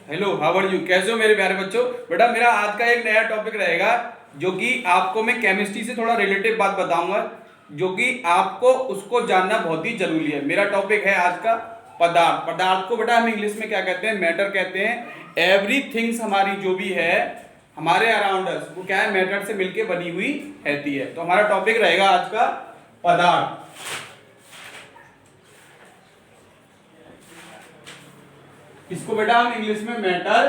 Hello, how are you? कैसे हो मेरे प्यारे बच्चों? बेटा मेरा आज का एक नया टॉपिक रहेगा जो कि आपको मैं केमिस्ट्री से थोड़ा रिलेटेड बात बताऊंगा, जो कि आपको उसको जानना बहुत ही जरूरी है। मेरा टॉपिक है आज का पदार्थ। पदार्थ को बेटा हम इंग्लिश में क्या कहते हैं? मैटर कहते हैं। एवरीथिंग्स हमारी जो भी है हमारे अराउंड अस वो क्या है? मैटर से मिलके बनी हुई रहती है। तो हमारा टॉपिक रहेगा आज का पदार्थ। इसको बेटा हम इंग्लिश में मैटर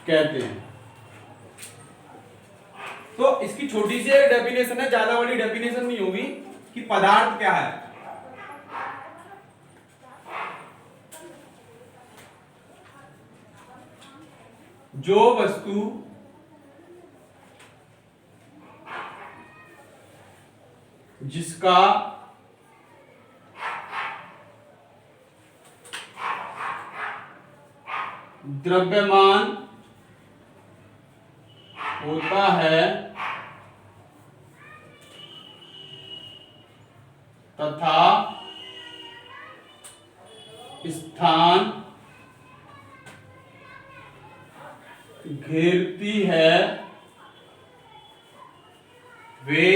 कहते हैं। तो इसकी छोटी सी एक डेफिनेशन है, ज्यादा बड़ी डेफिनेशन नहीं होगी कि पदार्थ क्या है। जो वस्तु जिसका द्रव्यमान होता है तथा स्थान घेरती है, वे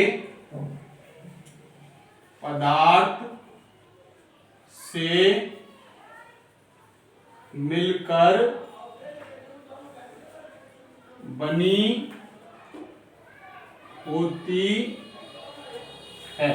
पदार्थ से मिलकर बनी होती है।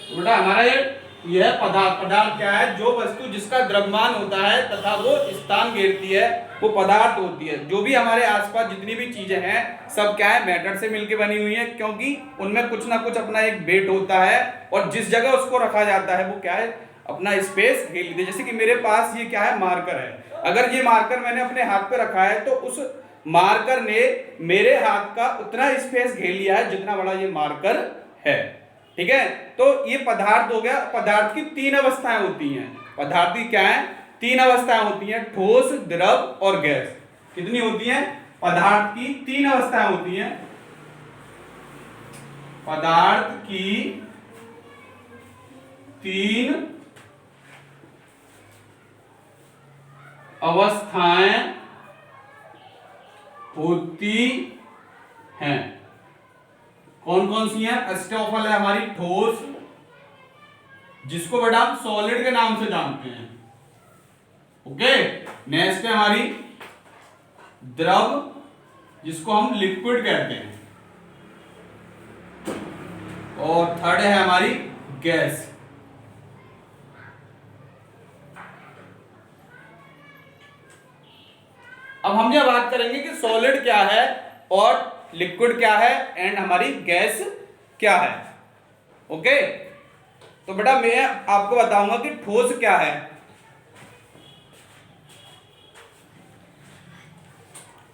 तो बेटा हमारा यह पदार्थ पदार्थ क्या है? जो वस्तु जिसका द्रव्यमान होता है तथा वो स्थान घेरती है वो पदार्थ होती है। जो भी हमारे आसपास जितनी भी चीजें हैं सब क्या है? मैटर से मिलके बनी हुई है, क्योंकि उनमें कुछ ना कुछ अपना एक वेट होता है और जिस जगह उसको रखा जाता है वो क्या है? अपना स्पेस घेर लेती है। जैसे कि मेरे पास ये क्या है? मार्कर है। अगर ये मार्कर मैंने अपने हाथ पे रखा है तो उस मार्कर ने मेरे हाथ का उतना स्पेस घेर लिया है जितना बड़ा ये मार्कर है। ठीक है, तो ये पदार्थ हो गया। पदार्थ की तीन अवस्थाएं होती हैं। पदार्थ की क्या है? तीन अवस्थाएं होती हैं, ठोस, द्रव और गैस। कितनी होती हैं? पदार्थ की तीन अवस्थाएं होती हैं। पदार्थ की तीन अवस्थाएं होती हैं। कौन कौन सी हैं? फर्स्ट ऑफ ऑल है हमारी ठोस, जिसको बेटा हम सॉलिड के नाम से जानते हैं। ओके, नेक्स्ट है हमारी द्रव, जिसको हम लिक्विड कहते हैं। और थर्ड है हमारी गैस। अब हम यह बात करेंगे कि सॉलिड क्या है और लिक्विड क्या है एंड हमारी गैस क्या है। ओके, तो बेटा मैं आपको बताऊंगा कि ठोस क्या है।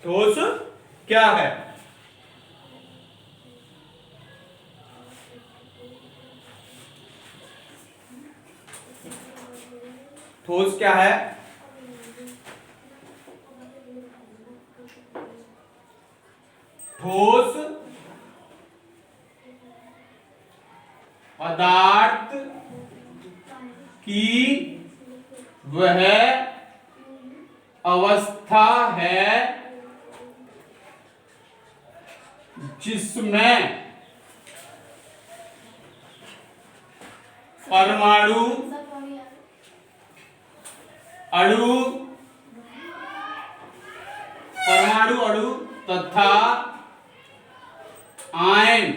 ठोस क्या है? ठोस क्या है? ठोस पदार्थ की वह अवस्था है जिसमें परमाणु, अणु, अणु तथा आयन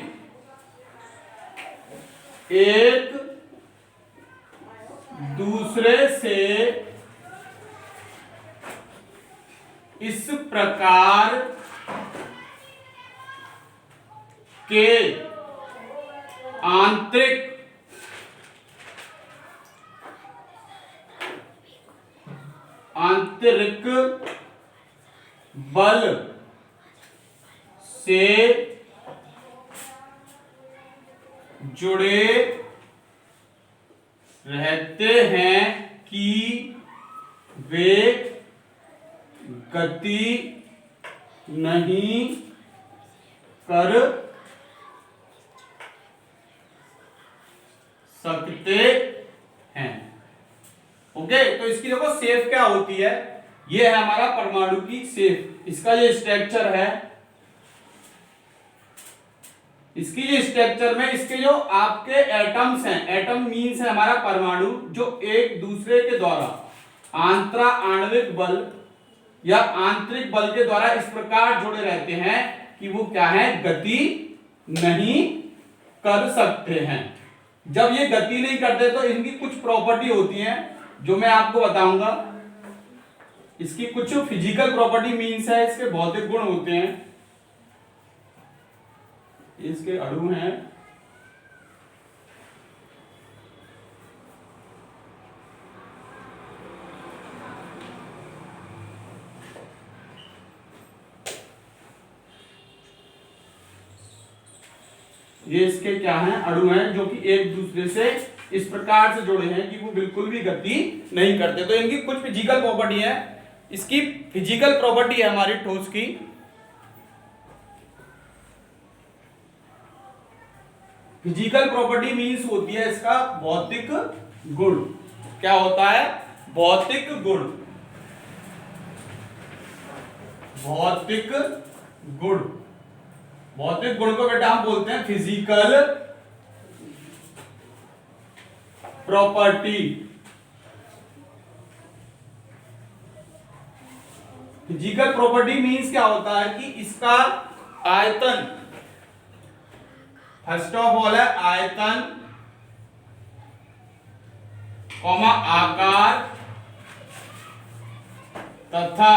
एक दूसरे से इस प्रकार के आंतरिक बल से जुड़े रहते हैं कि वे गति नहीं कर सकते हैं। ओके। ओके, तो इसकी देखो शेप क्या होती है, ये है हमारा परमाणु की शेप, इसका ये स्ट्रक्चर है, इसकी ये स्ट्रक्चर में इसके जो आपके एटम्स हैं, एटम मीन्स है हमारा परमाणु, जो एक दूसरे के द्वारा आंतरा आणविक बल या आंतरिक बल के द्वारा इस प्रकार जुड़े रहते हैं कि वो क्या है, गति नहीं कर सकते हैं। जब ये गति नहीं करते तो इनकी कुछ प्रॉपर्टी होती हैं जो मैं आपको बताऊंगा। इसकी कुछ फिजिकल प्रॉपर्टी मीन्स है, इसके भौतिक गुण होते हैं, इसके अणु हैं, ये इसके क्या हैं, अणु हैं, जो कि एक दूसरे से इस प्रकार से जुड़े हैं कि वो बिल्कुल भी गति नहीं करते। तो इनकी कुछ फिजिकल प्रॉपर्टी है। इसकी फिजिकल प्रॉपर्टी है हमारी ठोस की, फिजिकल प्रॉपर्टी मीन्स होती है इसका भौतिक गुण। क्या होता है, भौतिक गुण, भौतिक गुण, भौतिक गुण को बेटा हम बोलते हैं physical property. Physical property means क्या होता है कि इसका आयतन, फर्स्ट ऑफ ऑल है आयतन, कॉमा आकार तथा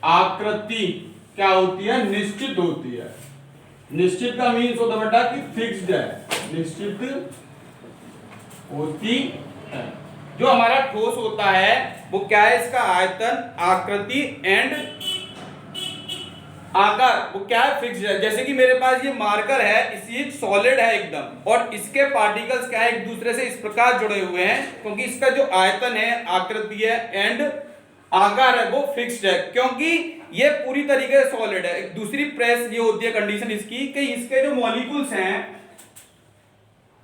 आकृति क्या होती है, निश्चित होती है। निश्चित का मीन्स होता है बेटा कि फिक्स्ड है, निश्चित होती है। जो हमारा ठोस होता है वो क्या है, इसका आयतन, आकृति एंड आकार वो क्या है, फिक्स्ड है। जैसे कि मेरे पास ये मार्कर है, इसी सॉलिड है एकदम, और इसके पार्टिकल्स क्या है, एक दूसरे से इस प्रकार जुड़े हुए हैं क्योंकि इसका जो आयतन है, आकृति है एंड आकार है वो फिक्स्ड है, क्योंकि ये पूरी तरीके से सॉलिड है। एक दूसरी प्रेस ये होती है कंडीशन इसकी कि इसके जो मॉलिक्यूल्स हैं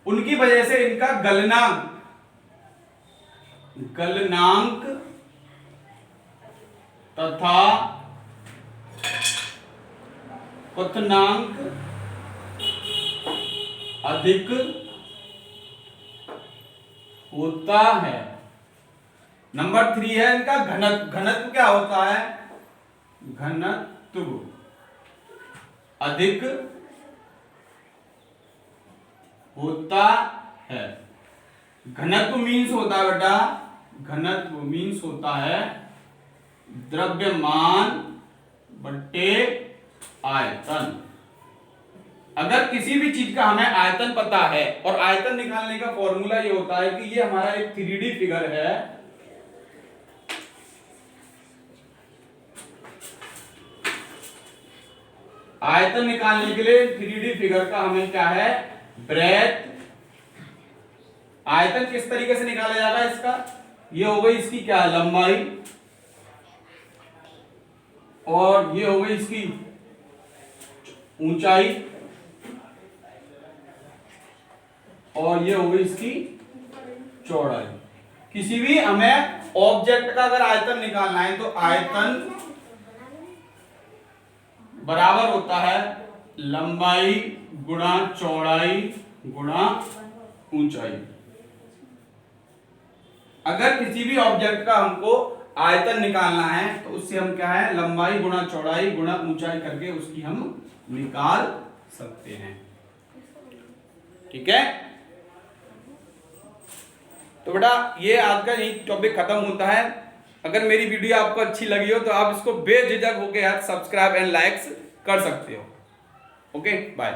उनकी वजह से इनका गलनांक, गलनांक तथा क्वथनांक अधिक होता है। नंबर 3 है इनका घनत्व। घनत्व क्या होता है, घनत्व अधिक होता है। घनत्व मीन्स होता है बेटा, घनत्व मीन्स होता है द्रव्यमान बट्टे आयतन। अगर किसी भी चीज का हमें आयतन पता है, और आयतन निकालने का फॉर्मूला ये होता है कि ये हमारा एक 3D फिगर है, आयतन निकालने के लिए 3D फिगर का हमें क्या है, ब्रेथ। आयतन किस तरीके से निकाला जाएगा इसका, ये हो गई इसकी क्या लंबाई, और ये हो गई इसकी ऊंचाई, और ये हो गई इसकी चौड़ाई। किसी भी हमें ऑब्जेक्ट का अगर आयतन निकालना है तो आयतन बराबर होता है लंबाई गुणा चौड़ाई गुणा ऊंचाई। अगर किसी भी ऑब्जेक्ट का हमको आयतन निकालना है तो उससे हम क्या है, लंबाई गुणा चौड़ाई गुणा ऊंचाई करके उसकी हम निकाल सकते हैं। ठीक है, तो बेटा ये आज का यही टॉपिक खत्म होता है। अगर मेरी वीडियो आपको अच्छी लगी हो तो आप इसको बेझिझक होकर यार सब्सक्राइब एंड लाइक्स कर सकते हो। Okay, bye.